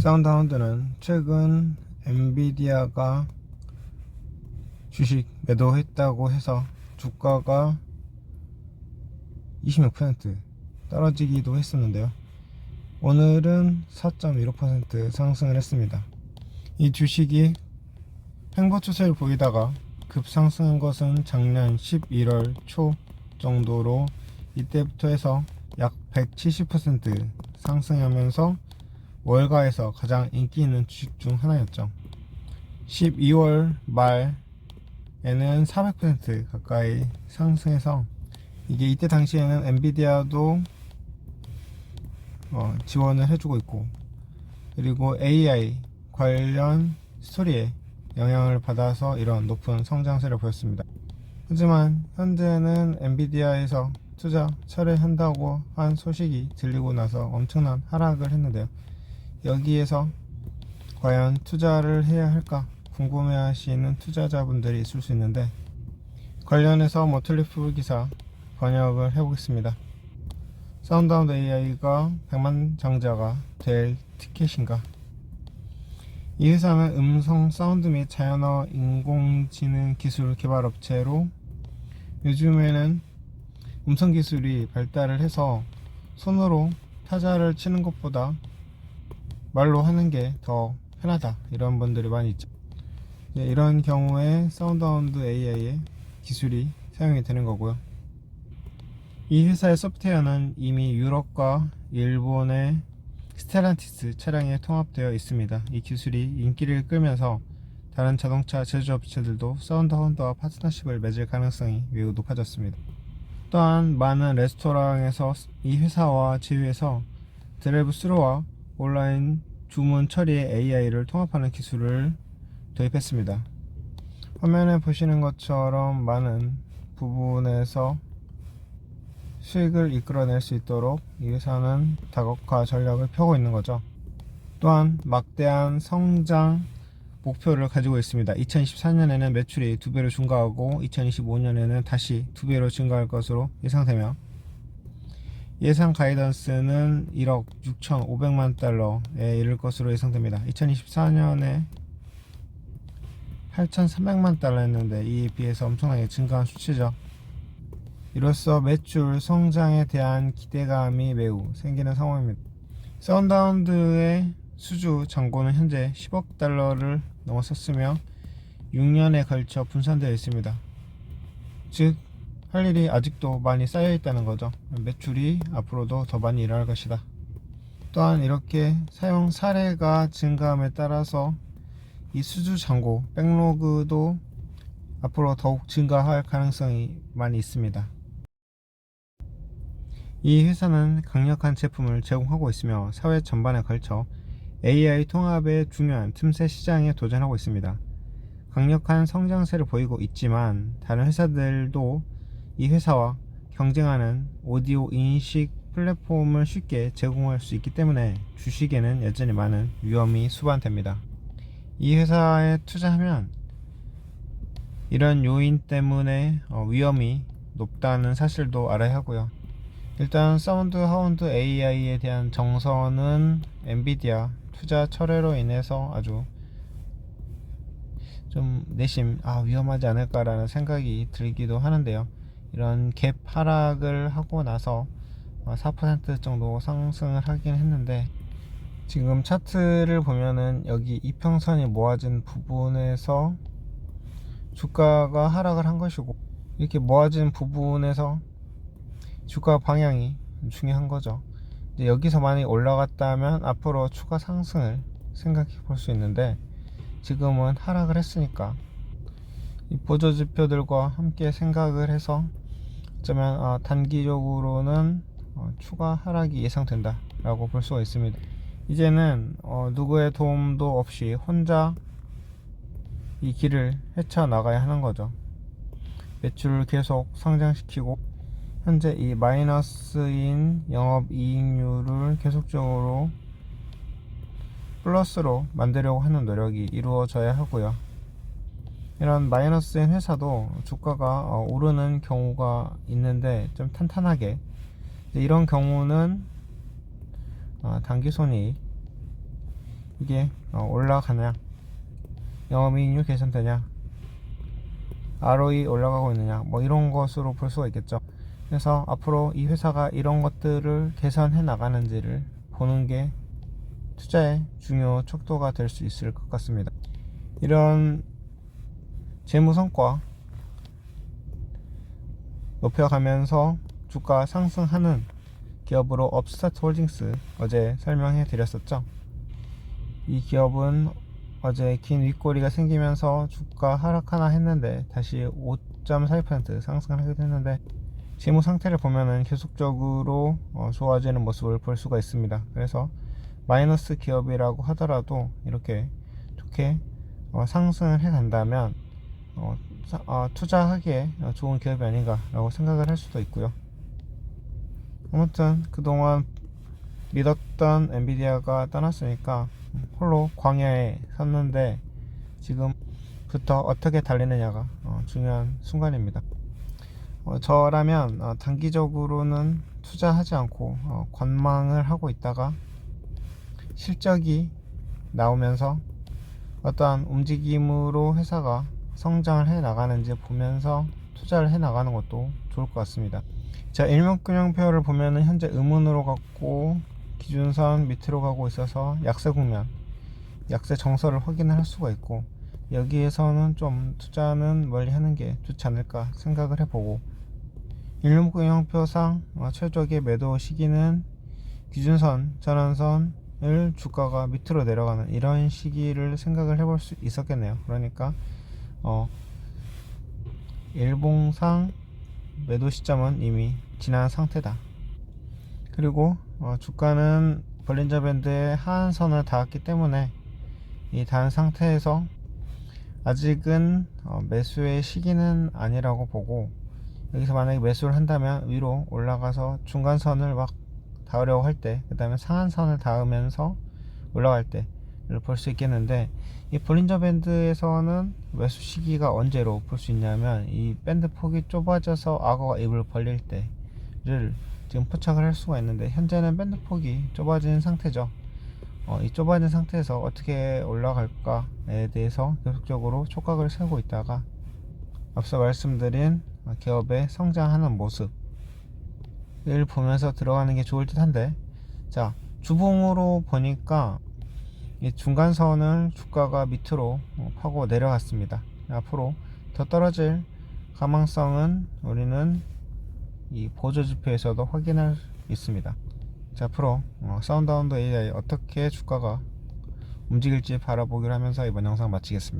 사운드하운드는 최근 엔비디아가 주식 매도했다고 해서 주가가 26% 떨어지기도 했었는데요. 오늘은 4.15% 상승을 했습니다. 이 주식이 횡보 추세를 보이다가 급상승한 것은 작년 11월 초 정도로 이때부터 해서 약 170% 상승하면서 월가에서 가장 인기 있는 주식 중 하나였죠. 12월 말에는 400% 가까이 상승해서 이게 이때 당시에는 엔비디아도 지원을 해주고 있고, 그리고 AI 관련 스토리에 영향을 받아서 이런 높은 성장세를 보였습니다. 하지만 현재는 엔비디아에서 투자 철회한다고 한 소식이 들리고 나서 엄청난 하락을 했는데요. 여기에서 과연 투자를 해야 할까 궁금해 하시는 투자자분들이 있을 수 있는데, 관련해서 모틀리프 기사 번역을 해보겠습니다. 사운드하운드 AI가 100만 장자가 될 티켓인가? 이 회사는 음성 사운드 및 자연어 인공지능 기술 개발 업체로, 요즘에는 음성 기술이 발달을 해서 손으로 타자를 치는 것보다 말로 하는 게 더 편하다, 이런 분들이 많이 있죠. 이런 경우에 사운드하운드 AI의 기술이 사용이 되는 거고요. 이 회사의 소프트웨어는 이미 유럽과 일본의 스텔란티스 차량에 통합되어 있습니다. 이 기술이 인기를 끌면서 다른 자동차 제조업체들도 사운드하운드와 파트너십을 맺을 가능성이 매우 높아졌습니다. 또한 많은 레스토랑에서 이 회사와 제휴해서 드라이브 스루와 온라인 주문 처리에 AI를 통합하는 기술을 도입했습니다. 화면에 보시는 것처럼 많은 부분에서 수익을 이끌어낼 수 있도록 이 회사는 다각화 전략을 펴고 있는 거죠. 또한 막대한 성장 목표를 가지고 있습니다. 2024년에는 매출이 2배로 증가하고 2025년에는 다시 2배로 증가할 것으로 예상되며, 예상 가이던스는 1억 6,500만 달러에 이를 것으로 예상됩니다. 2024년에 8,300만 달러였는데 이에 비해서 엄청나게 증가한 수치죠. 이로써 매출 성장에 대한 기대감이 매우 생기는 상황입니다. 사운드하운드의 수주 잔고는 현재 10억 달러를 넘어섰으며 6년에 걸쳐 분산되어 있습니다. 즉, 할 일이 아직도 많이 쌓여 있다는 거죠. 매출이 앞으로도 더 많이 일어날 것이다. 또한 이렇게 사용 사례가 증가함에 따라서 이 수주 잔고, 백로그도 앞으로 더욱 증가할 가능성이 많이 있습니다. 이 회사는 강력한 제품을 제공하고 있으며 사회 전반에 걸쳐 AI 통합의 중요한 틈새 시장에 도전하고 있습니다. 강력한 성장세를 보이고 있지만 다른 회사들도 이 회사와 경쟁하는 오디오 인식 플랫폼을 쉽게 제공할 수 있기 때문에 주식에는 여전히 많은 위험이 수반됩니다. 이 회사에 투자하면 이런 요인 때문에 위험이 높다는 사실도 알아야 하고요. 일단 사운드하운드 AI에 대한 정서는 엔비디아 투자 철회로 인해서 아주 좀 내심 위험하지 않을까라는 생각이 들기도 하는데요. 이런 갭 하락을 하고 나서 4% 정도 상승을 하긴 했는데, 지금 차트를 보면은 여기 이평선이 모아진 부분에서 주가가 하락을 한 것이고, 이렇게 모아진 부분에서 주가 방향이 중요한 거죠. 이제 여기서 많이 올라갔다면 앞으로 추가 상승을 생각해 볼 수 있는데, 지금은 하락을 했으니까 이 보조 지표들과 함께 생각을 해서 어쩌면 단기적으로는 추가 하락이 예상된다 라고 볼 수가 있습니다. 이제는 누구의 도움도 없이 혼자 이 길을 헤쳐나가야 하는 거죠. 매출을 계속 성장시키고 현재 이 마이너스인 영업이익률을 계속적으로 플러스로 만들려고 하는 노력이 이루어져야 하고요. 이런 마이너스인 회사도 주가가 오르는 경우가 있는데 좀 탄탄하게, 이런 경우는 단기손익 이게 올라가냐, 영업이익률 개선되냐, ROE 올라가고 있느냐, 뭐 이런 것으로 볼 수가 있겠죠. 그래서 앞으로 이 회사가 이런 것들을 개선해 나가는지를 보는 게 투자의 중요 척도가 될 수 있을 것 같습니다. 이런 재무 성과 높여가면서 주가 상승하는 기업으로 업스타트 홀딩스 어제 설명해 드렸었죠. 이 기업은 어제 긴 윗꼬리가 생기면서 주가 하락하나 했는데 다시 5.42% 상승을 하게 됐는데, 재무 상태를 보면은 계속적으로 좋아지는 모습을 볼 수가 있습니다. 그래서 마이너스 기업이라고 하더라도 이렇게 좋게 상승을 해 간다면 투자하기에 좋은 기업이 아닌가 라고 생각을 할 수도 있고요. 아무튼 그동안 믿었던 엔비디아가 떠났으니까 홀로 광야에 섰는데, 지금부터 어떻게 달리느냐가 중요한 순간입니다. 저라면 단기적으로는 투자하지 않고 관망을 하고 있다가 실적이 나오면서 어떠한 움직임으로 회사가 성장을 해 나가는지 보면서 투자를 해 나가는 것도 좋을 것 같습니다. 자, 일목균형표를 보면은 현재 음운으로 갔고 기준선 밑으로 가고 있어서 약세 국면, 약세 정설을 확인을 할 수가 있고, 여기에서는 좀 투자는 멀리 하는 게 좋지 않을까 생각을 해보고, 일목균형표상 최적의 매도 시기는 기준선, 전환선을 주가가 밑으로 내려가는 이런 시기를 생각을 해볼 수 있었겠네요. 그러니까 일봉상 매도 시점은 이미 지난 상태다. 그리고 주가는 볼린저 밴드의 하한선을 닿았기 때문에 이 닿은 상태에서 아직은 매수의 시기는 아니라고 보고, 여기서 만약에 매수를 한다면 위로 올라가서 중간선을 막 닿으려고 할 때, 그 다음에 상한선을 닿으면서 올라갈 때를 볼 수 있겠는데, 이 볼린저 밴드에서는 매수 시기가 언제로 볼 수 있냐면 이 밴드 폭이 좁아져서 악어가 입을 벌릴 때를 지금 포착을 할 수가 있는데, 현재는 밴드 폭이 좁아진 상태죠. 이 좁아진 상태에서 어떻게 올라갈까에 대해서 계속적으로 촉각을 세우고 있다가 앞서 말씀드린 기업의 성장하는 모습을 보면서 들어가는 게 좋을 듯 한데, 자, 주봉으로 보니까 이 중간선을 주가가 밑으로 파고 내려갔습니다. 앞으로 더 떨어질 가망성은 우리는 이 보조지표에서도 확인할 수 있습니다. 자, 앞으로 사운드하운드 AI 어떻게 주가가 움직일지 바라보기로 하면서 이번 영상 마치겠습니다.